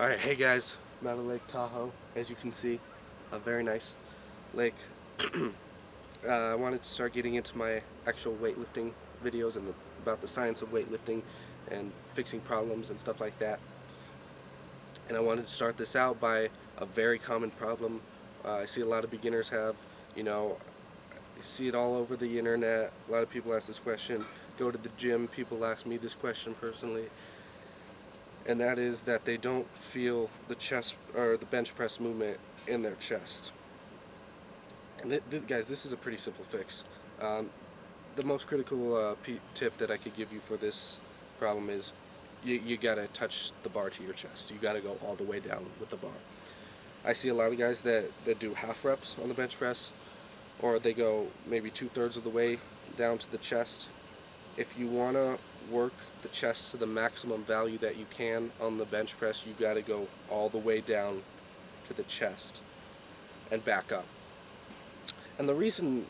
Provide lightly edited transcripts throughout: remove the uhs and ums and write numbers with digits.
Alright, hey guys, I'm out of Lake Tahoe, as you can see, a very nice lake. I wanted to start getting into my actual weightlifting videos and about the science of weightlifting and fixing problems and stuff like that. And I wanted to start this out by a very common problem I see a lot of beginners have. You see it all over the internet. A lot of people ask this question. Go to the gym, people ask me this question personally. And that is that they don't feel the chest or the bench press movement in their chest. And guys, this is a pretty simple fix. The most critical tip that I could give you for this problem is you gotta touch the bar to your chest. You gotta go all the way down with the bar. I see a lot of guys that do half reps on the bench press, or they go maybe 2/3 of the way down to the chest. If you want to work the chest to the maximum value that you can on the bench press, you got to go all the way down to the chest and back up. And the reason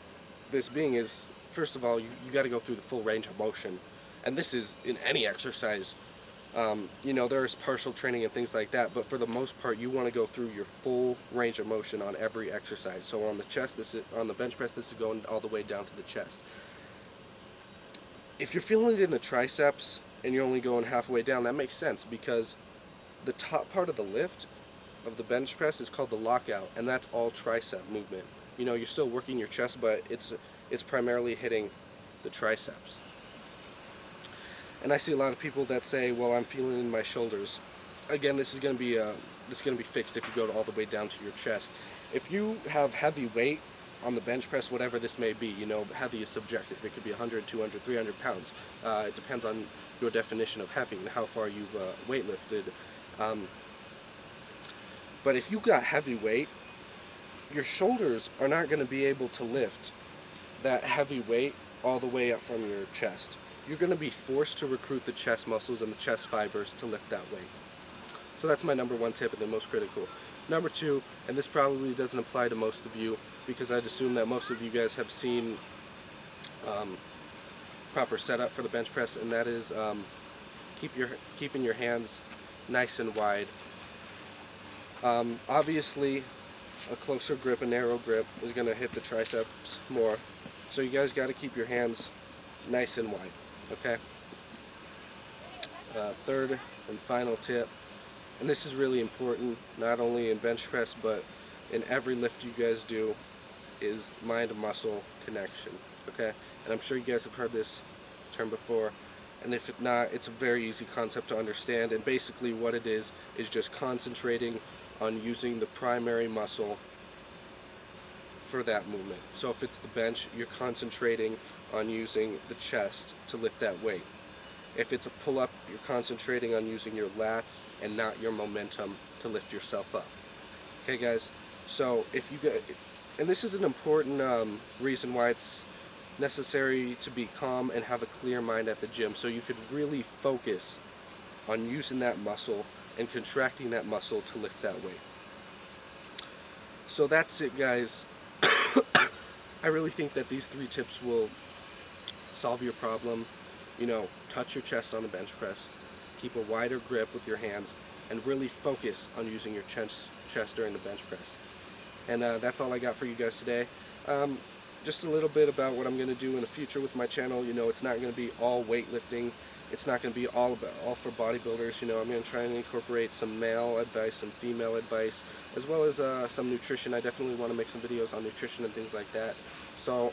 this being is, first of all, you got to go through the full range of motion. And this is in any exercise. There's partial training and things like that, but for the most part, you want to go through your full range of motion on every exercise. So on the chest, on the bench press, this is going all the way down to the chest. If you're feeling it in the triceps and you're only going halfway down, that makes sense, because the top part of the lift of the bench press is called the lockout, and that's all tricep movement. You're still working your chest, but it's primarily hitting the triceps. And I see a lot of people that say, well, I'm feeling it in my shoulders. Again, this is going to be fixed if you go all the way down to your chest. If you have heavy weight on the bench press, whatever this may be, heavy is subjective. It could be 100, 200, 300 pounds. It depends on your definition of heavy and how far you've weightlifted. But if you got heavy weight, your shoulders are not going to be able to lift that heavy weight all the way up from your chest. You're going to be forced to recruit the chest muscles and the chest fibers to lift that weight. So that's my number one tip and the most critical. Number two, and this probably doesn't apply to most of you, because I'd assume that most of you guys have seen proper setup for the bench press, and that is keeping your hands nice and wide. Obviously, a closer grip, a narrow grip, is going to hit the triceps more. So you guys got to keep your hands nice and wide. Okay. Third and final tip, and this is really important, not only in bench press but in every lift you guys do, is mind-muscle connection. Okay, and I'm sure you guys have heard this term before, and if not, it's a very easy concept to understand. And basically, what it is just concentrating on using the primary muscle for that movement. So if it's the bench, you're concentrating on using the chest to lift that weight. If it's a pull-up, you're concentrating on using your lats and not your momentum to lift yourself up. Okay, guys? So if you get, and this is an important reason why it's necessary to be calm and have a clear mind at the gym, so you could really focus on using that muscle and contracting that muscle to lift that weight. So that's it, guys. I really think that these 3 tips will solve your problem. Touch your chest on the bench press, keep a wider grip with your hands, and really focus on using your chest during the bench press. And that's all I got for you guys today. Just a little bit about what I'm going to do in the future with my channel. It's not going to be all weightlifting. It's not going to be all for bodybuilders. I'm going to try and incorporate some male advice, some female advice, as well as some nutrition. I definitely want to make some videos on nutrition and things like that. So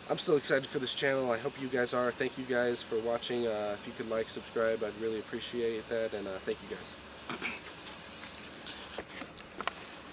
I'm still excited for this channel. I hope you guys are. Thank you guys for watching. If you could like, subscribe, I'd really appreciate that. And thank you guys.